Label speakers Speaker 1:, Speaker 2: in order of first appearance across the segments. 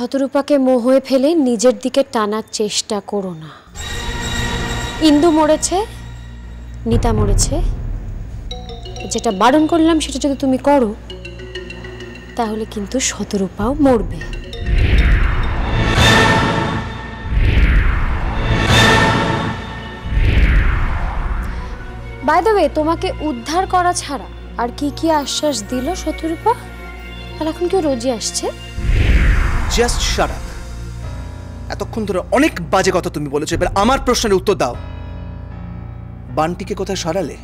Speaker 1: শতরূপাকে মোহে ফেলে নিজের দিকে টানার চেষ্টা করো না। ইন্দু মরেছে, নিতা মরেছে, যেটা বারণ করলাম সেটা যদি তুমি করো তাহলে কিন্তু শতরূপাও মরবে। বাই দ্য ওয়ে, তোমাকে উদ্ধার করা ছাড়া আর কি কি আশ্বাস দিল শতরূপা? আর এখন কেউ রোজই আসছে?
Speaker 2: Just shut up. এতক্ষণ ধরে অনেক বাজে কথা তুমি বলেছো, এবার আমার প্রশ্নের উত্তর দাও। বান্টিকে কোথায় সরালে?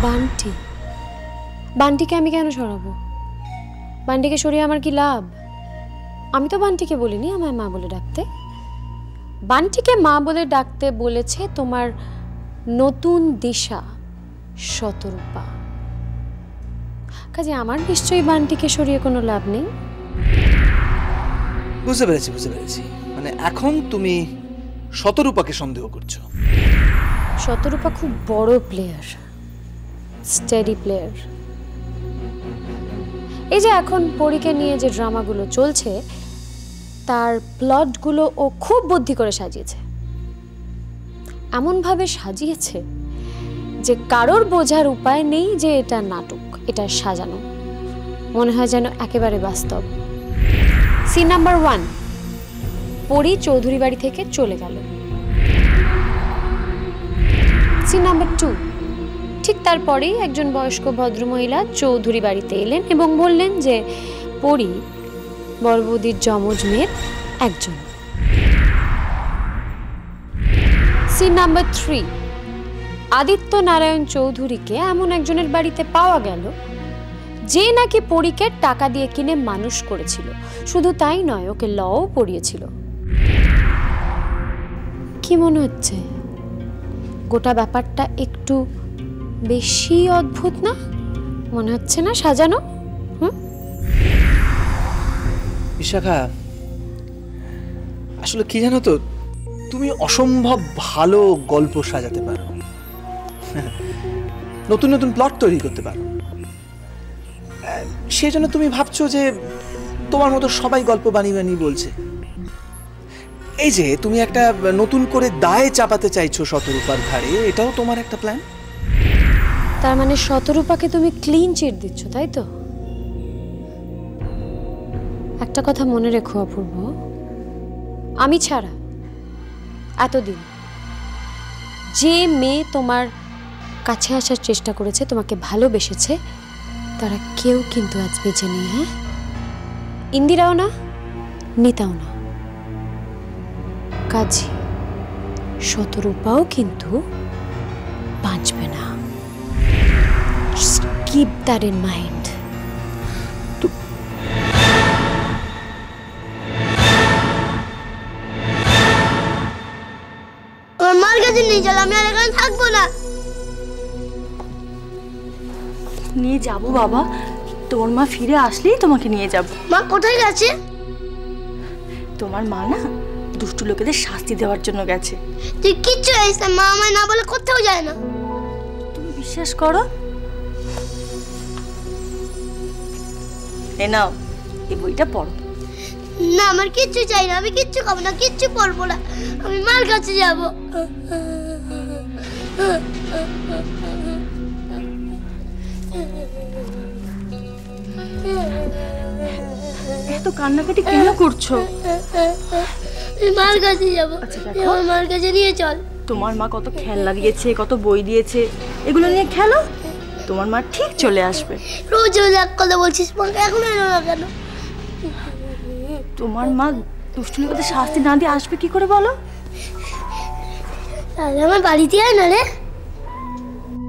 Speaker 1: বান্টি? বান্টিকে আমি কেন সরাবো? বান্টিকে সরিয়ে আমার কি লাভ? আমি তো বান্টিকে বলিনি আমায় মা বলে ডাকতে। বান্টিকে মা বলে ডাকতে বলেছে তোমার নতুন দিশা শতরূপা। কাজে আমার নিশ্চয়ই বান্টিকে সরিয়ে কোনো লাভ নেই।
Speaker 2: বুঝতে পেরেছি, বুঝতে পেরেছি। মানে এখন তুমি শতরূপাকে সন্দেহ করছো?
Speaker 1: শতরূপা খুব বড় প্লেয়ার, স্টেডি প্লেয়ার। এই যে এখন পরীকে নিয়ে যে ড্রামাগুলো চলছে তার প্লটগুলো ও খুব বুদ্ধি করে সাজিয়েছে। এমনভাবে সাজিয়েছে যে কারোর বোঝার উপায় নেই যে এটা নাটক, এটা সাজানো। মনে হয় যেন একেবারে বাস্তব। সিন নাম্বার 1, পরী চৌধুরী বাড়ি থেকে চলে গেল। সিন নাম্বার 2, ঠিক তারপরেই একজন বয়স্ক ভদ্রমহিলা চৌধুরী বাড়িতে এলেন এবং বললেন যে পরী বড় বৌদির যমজ মেয়ের একজন। সিন নাম্বার 3, আদিত্য নারায়ণ চৌধুরীকে এমন একজনের বাড়িতে পাওয়া গেল যে নাকি পরীকে টাকা দিয়ে কিনে মানুষ করেছিল। শুধু তাই নয়, ওকে লও পড়িয়েছিল। কি মনে হচ্ছে? গোটা ব্যাপারটা একটু বেশি অদ্ভুত না? মনে হচ্ছে না সাজানো?
Speaker 2: বিশাখা, আসলে কি জানো তো, তুমি অসম্ভব ভালো গল্প সাজাতে পারো, নতুন নতুন প্লট তৈরি করতে পারো। সেই জন্য তুমি ভাবছো যে তোমার মতো সবাই গল্প বানিয়ে বানিয়ে বলছে। এই যে তুমি একটা নতুন করে দায় চাপাতে চাইছো শতরূপার ঘাড়ে, এটাও তোমার একটা প্ল্যান।
Speaker 1: তার মানে শতরূপাকে তুমি ক্লিন চিট দিচ্ছ, তাই তো? একটা কথা মনে রেখো অপূর্ব, আমি ছাড়া এতদিন যে মেয়ে তোমার কাছে আসার চেষ্টা করেছে, তোমাকে ভালোবেসেছে, তারা কেউ কিন্তু আজ বেঁচে নেই। হ্যাঁ, ইন্দিরাও না, নিতাও না, কাজী শতরূপাও কিন্তু বাঁচবে না। Just keep that in mind.
Speaker 3: আমার মার কাছে নিয়ে চল, আমি আর এখানে থাকবো না।
Speaker 4: নিয়ে যাব বাবা, তোর মা ফিরে আসলেই তোমাকে নিয়ে যাব।
Speaker 3: মা কোথায় গেছে?
Speaker 4: তোমার মা না দুষ্টু লোকেদের শাস্তি দেওয়ার জন্য গেছে।
Speaker 3: তুই কিচ্ছু জানিস না, মা আমায় না বলে কোথাও যায় না।
Speaker 4: তুমি বিশ্বাস করো। এ নাও, এই বইটা পড়ো।
Speaker 3: না, আমার কিচ্ছু চাই না, আমি কিচ্ছু খাবো না, কিচ্ছু পড়বো না, আমি মার কাছে যাব।
Speaker 4: এত কান্নাকাটি কেন করছো?
Speaker 3: আমি মার কাছে যাব।
Speaker 4: আচ্ছা
Speaker 3: আমার মার কাছে নিয়ে চল।
Speaker 4: তোমার মা কত খেলনা দিয়েছে, কত বই দিয়েছে, এগুলো নিয়ে খেলো, তোমার মা ঠিক চলে আসবে।
Speaker 3: রোজ রোজ এক কথা বলছিস, মাকে এখন এলো না কেন?
Speaker 4: তোমার মা দুষ্টু লোকেদের শাস্তি না দিয়ে আসবে কি করে বলো?
Speaker 3: তাহলে আমার বাড়িতে আয় না রে।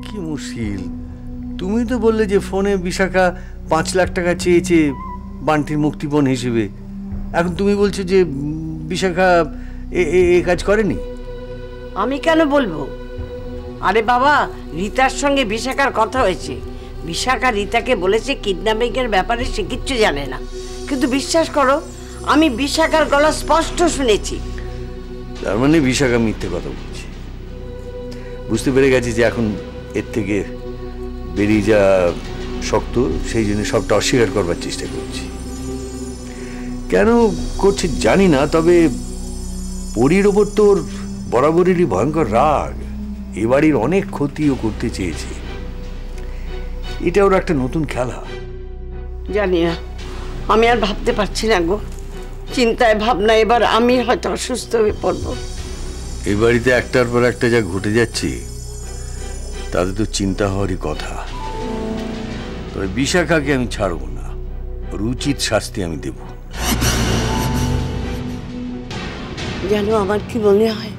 Speaker 5: কি মুশকিল, তুমি তো বললে যে ফোনে বিশাখা 5 লাখ টাকা চেয়েছে বান্টির মুক্তিপণ হিসেবে। এখন তুমি বলছো যে বিশাখা এ কাজ করেনি।
Speaker 6: আমি কেন বলবো? আরে বাবা, রীতার সঙ্গে বিশাখার কথা হয়েছে। বিশাখা রীতাকে বলেছে কিডন্যাপিংয়ের ব্যাপারে সে কিচ্ছু জানে না, কিন্তু বিশ্বাস করো আমি বিশাখার গলা স্পষ্ট শুনেছি।
Speaker 5: তার মানে বিশাখা মিথ্যে কথা বলছে। বুঝতে পেরে গেছি যে এখন এর থেকে বেরিয়ে যা শক্ত, সেই জন্য সবটা অস্বীকার করবার চেষ্টা করছি। কেন করছে জানি না, তবে পরীর ওপর তোর বরাবরেরই ভয়ঙ্কর রাগ। এ বাড়ির অনেক ক্ষতিও করতে চেয়েছে। এটা ওর একটা নতুন খেলা।
Speaker 6: জানি না, আমি আর ভাবতে পারছি না গো। চিন্তায় ভাবনা এবার আমি হয়তো অসুস্থ হয়ে পড়বো।
Speaker 5: এই বাড়িতে একটার পর একটা যা ঘটে যাচ্ছে তাতে তো চিন্তা হওয়ারই কথা। তবে বিশাখাকে আমি ছাড়বো না, ওর উচিত শাস্তি আমি দেব।
Speaker 6: জানো আমার কি মনে হয়,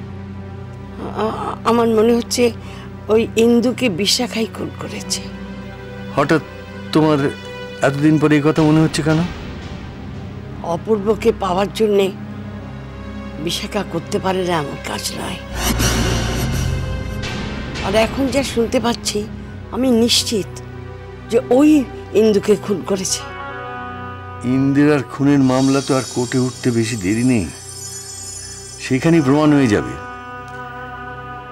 Speaker 6: আমার মনে হচ্ছে ওই ইন্দুকে বিশাখাই খুন করেছে।
Speaker 5: হঠাৎ তোমার এতদিন পরে এই কথা মনে হচ্ছে কেন?
Speaker 6: অপূর্বকে পাওয়ার জন্যে বিশাখা করতে পারে না এমন কাজ নয়। আর এখন যা শুনতে পাচ্ছি আমি নিশ্চিত যে ওই ইন্দুকে খুন করেছে।
Speaker 5: ইন্দিরার খুনের মামলা তো আর কোর্টে উঠতে বেশি দেরি নেই। সেখানেই প্রমাণ হয়ে যাবে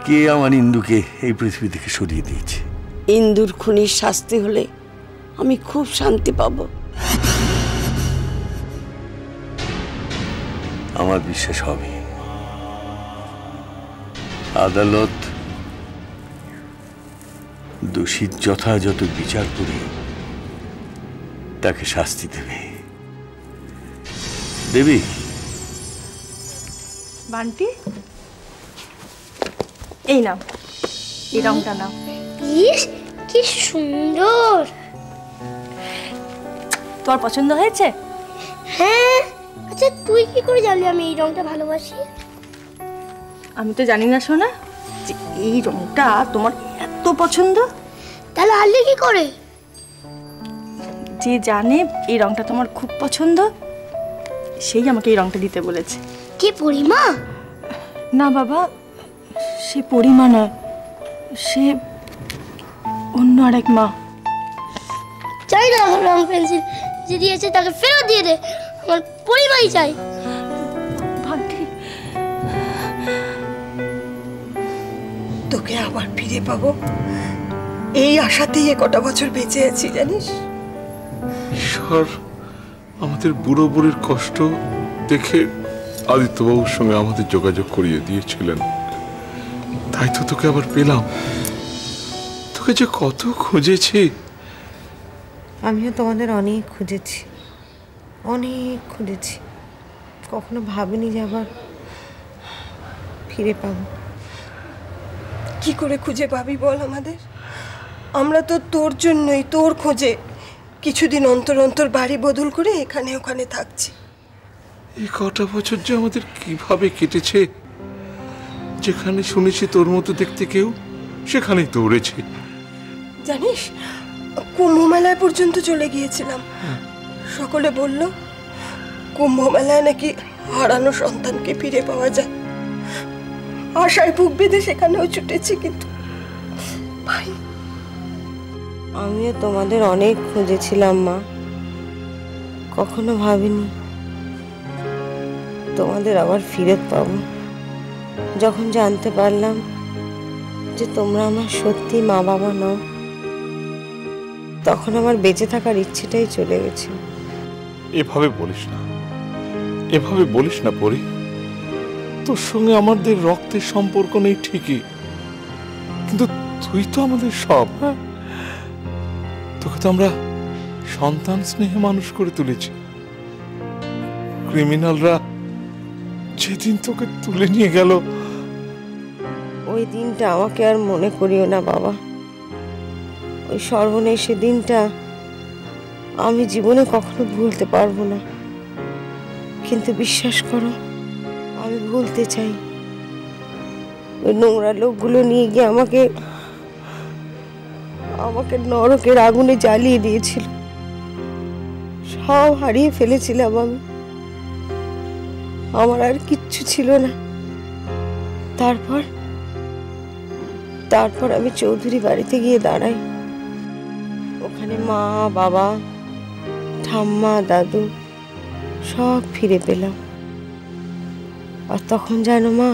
Speaker 5: কে আমার ইন্দুকে এই পৃথিবী থেকে সরিয়ে দিয়েছে।
Speaker 6: ইন্দুর খুনির শাস্তি হলে আমি খুব শান্তি পাবো।
Speaker 5: আমার বিশ্বাস হবে। আদালত দোষীর যথাযথ বিচার করে তাকে শাস্তি দেবে। দেবী,
Speaker 4: বান্টি এই নাও, এই রংটা নাও।
Speaker 3: ইস কি সুন্দর।
Speaker 4: তোমার পছন্দ হয়েছে?
Speaker 3: হ্যাঁ, আচ্ছা তুই কি করে জানলি আমি এই রংটা ভালোবাসি?
Speaker 4: আমি তো জানি না সোনা যে এই রংটা তোমার এত পছন্দ।
Speaker 3: তাহলে আনলি কি করে?
Speaker 4: যে জানে এই রংটা তোমার খুব পছন্দ সেই আমাকে এই রংটা দিতে বলেছে।
Speaker 3: কে পরিমা?
Speaker 4: না বাবা, সে পরিমা নয়, সে অন্য আরেক মা।
Speaker 3: চাই না আমার রং পেন্সিল, যে দিয়েছে তাকে ফেরত দিয়ে দে। আমার পরিমাই চাই।
Speaker 4: ভাগ্যি
Speaker 7: তোকে আবার ফিরে পাবো এই আশাতেই কটা বছর বেঁচে আছি জানিস।
Speaker 8: ঈশ্বর আমাদের বুড়ো বুড়ির কষ্ট দেখে আদিত্যবাবুর সঙ্গে আমাদের যোগাযোগ করিয়ে দিয়েছিলেন। তাই তো তোকে আবার পেলাম। তোকে যে কত খুঁজেছি।
Speaker 7: আমিও তোমাদের অনেক খুঁজেছি, অনেক খুঁজেছি। কখনো ভাবিনি যে আবার ফিরে পাবো। কি করে খুঁজে পাবি বল আমাদের? আমরা তো তোর জন্যই, তোর খোঁজে কিছুদিন অন্তর অন্তর বাড়ি বদল করে এখানে ওখানে থাকছি।
Speaker 8: এই কটা বছর যে আমাদের কিভাবে কেটেছে। যেখানে শুনেছি তোর মতো দেখতে কেউ, সেখানেই দৌড়েছি।
Speaker 7: জানিস, কুম্ভ মেলায় পর্যন্ত চলে গিয়েছিলাম। সকলে বলল কুম্ভ মেলায় নাকি হারানো সন্তানকে ফিরে পাওয়া যায়। আশায় বুক বেঁধে সেখানেও ছুটেছি, কিন্তু আমিও তোমাদের অনেক খুঁজেছিলাম মা। কখনো ভাবিনি তোমাদের আবার ফিরত পাবো। যখন জানতে পারলাম যে তোমরা আমার সত্যি মা বাবা নও, তখন আমার বেঁচে থাকার ইচ্ছেটাই চলে গেছে।
Speaker 8: এভাবে বলিস না, এভাবে বলিস না পরি। তোর সঙ্গে আমাদের রক্তের সম্পর্ক নেই ঠিকই, কিন্তু তুই তো আমাদের সব। হ্যাঁ, তোকে তো আমরা সন্তান স্নেহে মানুষ করে তুলেছি। ক্রিমিনালরা যেদিন তোকে তুলে নিয়ে গেল,
Speaker 7: ওই দিনটা আমাকে আর মনে করিও না বাবা। ওই সর্বনেশে দিনটা আমি জীবনে কখনো ভুলতে পারবো না। কিন্তু বিশ্বাস করো, আমি ভুলতে চাই। ওই নোংরা লোকগুলো নিয়ে গিয়ে আমাকে নরকের আগুনে জ্বালিয়ে দিয়েছিল। সব হারিয়ে ফেলেছিলাম আমি। আমার আর কিচ্ছু ছিল না। তারপর আমি চৌধুরী বাড়িতে গিয়ে দাঁড়াই। ওখানে মা, বাবা, ঠাম্মা, দাদু সব ফিরে পেলাম। আর তখন জানো মা,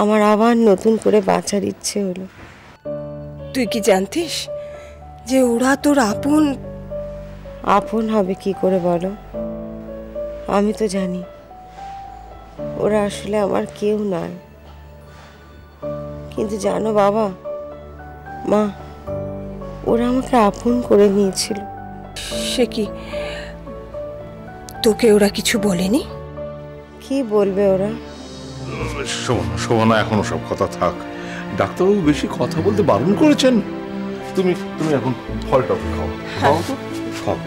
Speaker 7: আমার আবার নতুন করে বাঁচার ইচ্ছে হলো। তুই কি জানতিস যে ওরা তোর আপন? আপন হবে কি করে বলো? আমি তো জানি ওরা আসলে আমার কেউ নয়, কিন্তু জানো বাবা মা, ওরা আমাকে আপন করে নিয়েছিল।
Speaker 9: সে কি তোকে ওরা কিছু বলেনি?
Speaker 7: কি বলবে ওরা?
Speaker 8: শোভনা, এখনো সব কথা থাক। ডাক্তারবাবু বেশি কথা বলতে বারণ করেছেন। তুমি তুমি এখন ফলটা খাও, খাও তো, খাও।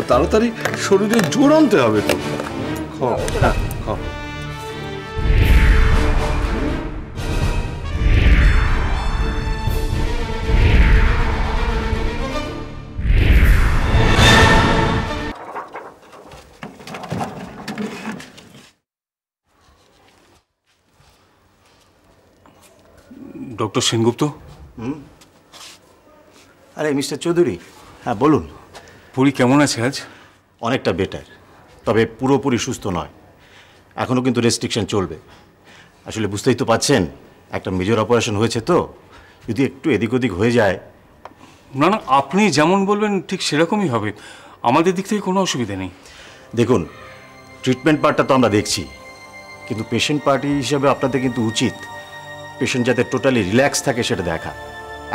Speaker 8: তাড়াতাড়ি শরীরে জোর আনতে হবে তো। খাও খাও। ডক্টর সেনগুপ্ত।
Speaker 10: আরে মিস্টার চৌধুরী, হ্যাঁ বলুন।
Speaker 8: পুরী কেমন আছে আজ?
Speaker 10: অনেকটা বেটার, তবে পুরোপুরি সুস্থ নয়। এখনও কিন্তু রেস্ট্রিকশন চলবে। আসলে বুঝতেই তো পাচ্ছেন, একটা মেজর অপারেশন হয়েছে, তো যদি একটু এদিক ওদিক হয়ে যায়।
Speaker 8: না না, আপনি যেমন বলবেন ঠিক সেরকমই হবে। আমাদের দিক থেকে কোনো অসুবিধা নেই।
Speaker 10: দেখুন, ট্রিটমেন্ট পার্টটা তো আমরা দেখছি, কিন্তু পেশেন্ট পার্টি হিসেবে আপনাদের কিন্তু উচিত পেশেন্ট যাতে টোটালি রিল্যাক্স থাকে সেটা দেখা।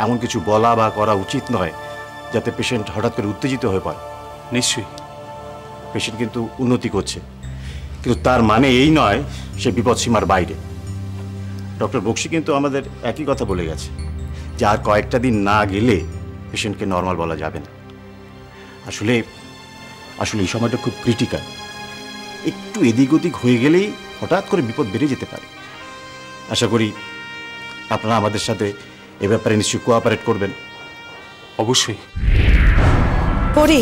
Speaker 10: এমন কিছু বলা বা করা উচিত নয় যাতে পেশেন্ট হঠাৎ করে উত্তেজিত হয়ে পড়ে।
Speaker 8: নিশ্চয়ই।
Speaker 10: পেশেন্ট কিন্তু উন্নতি করছে, কিন্তু তার মানে এই নয় সে বিপদসীমার বাইরে। ডক্টর বক্সি কিন্তু আমাদের একই কথা বলে গেছে যে আর কয়েকটা দিন না গেলে পেশেন্টকে নর্মাল বলা যাবে না। আসলে আসলে এই সময়টা খুব ক্রিটিক্যাল। একটু এদিক ওদিক হয়ে গেলেই হঠাৎ করে বিপদ বেড়ে যেতে পারে। আশা করি আপনারা আমাদের সাথে এ ব্যাপারে নিশ্চয়ই কোঅপারেট করবেন।
Speaker 8: অবশ্যই।
Speaker 9: পরি,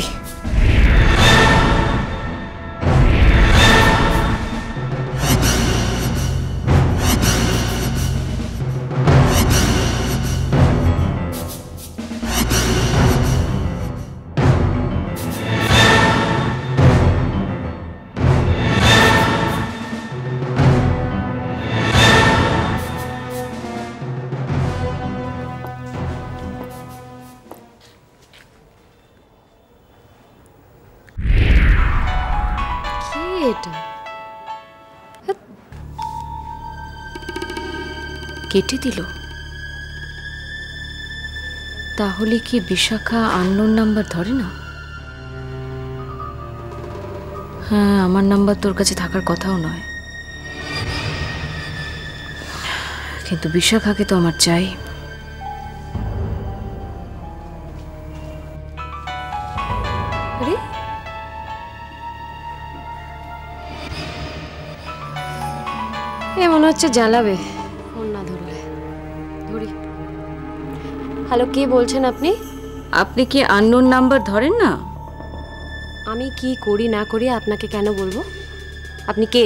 Speaker 1: এটা কেটে দিল। তাহলে কি বিশাখা আননোন নাম্বার ধরে না? হ্যাঁ, আমার নাম্বার তোর কাছে থাকার কথাও নয়, কিন্তু বিশাখাকে তো আমার চাই। আরে এ মনে হচ্ছে জ্বালাবে ফোন না ধরলে। ধরি। হ্যালো, কে বলছেন আপনি? আপনি কি আননোন নাম্বার ধরেন না? আমি কি করি না করি আপনাকে কেন বলবো? আপনি কে?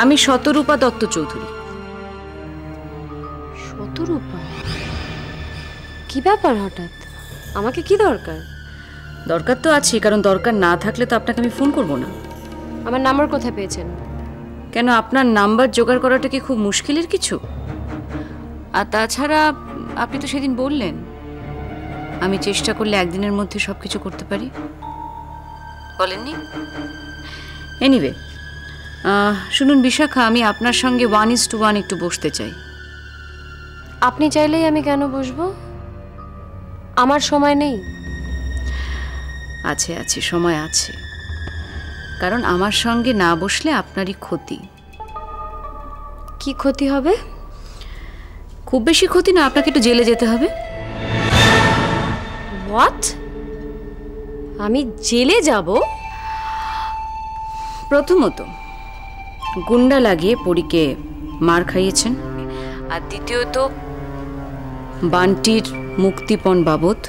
Speaker 1: আমি শতরূপা দত্ত চৌধুরী। শতরূপা? কি ব্যাপার হঠাৎ? আমাকে কি দরকার? দরকার তো আছে, কারণ দরকার না থাকলে তো আপনাকে আমি ফোন করব না। আমার নাম্বার কোথায় পেয়েছেন? কেন, আপনার নাম্বার জোগাড় করাটা কি খুব মুশকিলের কিছু? আর তাছাড়া আপনি তো সেদিন বললেন আমি চেষ্টা করলে একদিনের মধ্যে সব কিছু করতে পারি, বলেননি? এনিওয়ে, শুনুন বিশাখা, আমি আপনার সঙ্গে 1:1 একটু বসতে চাই। আপনি চাইলেই আমি কেন বসবো? আমার সময় নেই। আছে আছে, সময় আছে, কারণ আমার সঙ্গে না বসলে আপনারই ক্ষতি। কি ক্ষতি হবে? খুব বেশি ক্ষতি না, আপনাকে একটু জেলে যেতে হবে। হোয়াট? আমি জেলে যাব? প্রথমত গুন্ডা লাগিয়ে পরীকে মার খাইয়েছেন, আর দ্বিতীয়ত বান্টির মুক্তিপণ বাবদ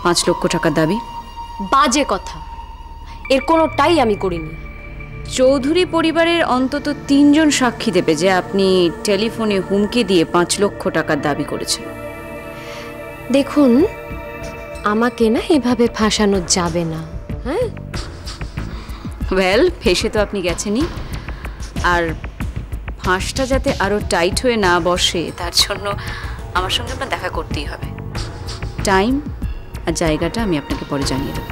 Speaker 1: 5 লক্ষ টাকা দাবি। বাজে কথা, এর কোনোটাই আমি করিনি। চৌধুরী পরিবারের অন্তত 3 জন সাক্ষী দেবে যে আপনি টেলিফোনে হুমকি দিয়ে 5 লক্ষ টাকার দাবি করেছেন। দেখুন, আমাকে না এভাবে ফাঁসানো যাবে না। হ্যাঁ, ওয়েল, ফেসে তো আপনি গেছেনই, আর ফাঁসটা যাতে আরো টাইট হয়ে না বসে তার জন্য আমার সঙ্গে আপনার দেখা করতেই হবে। টাইম আর জায়গাটা আমি আপনাকে পরে জানিয়ে দেবো।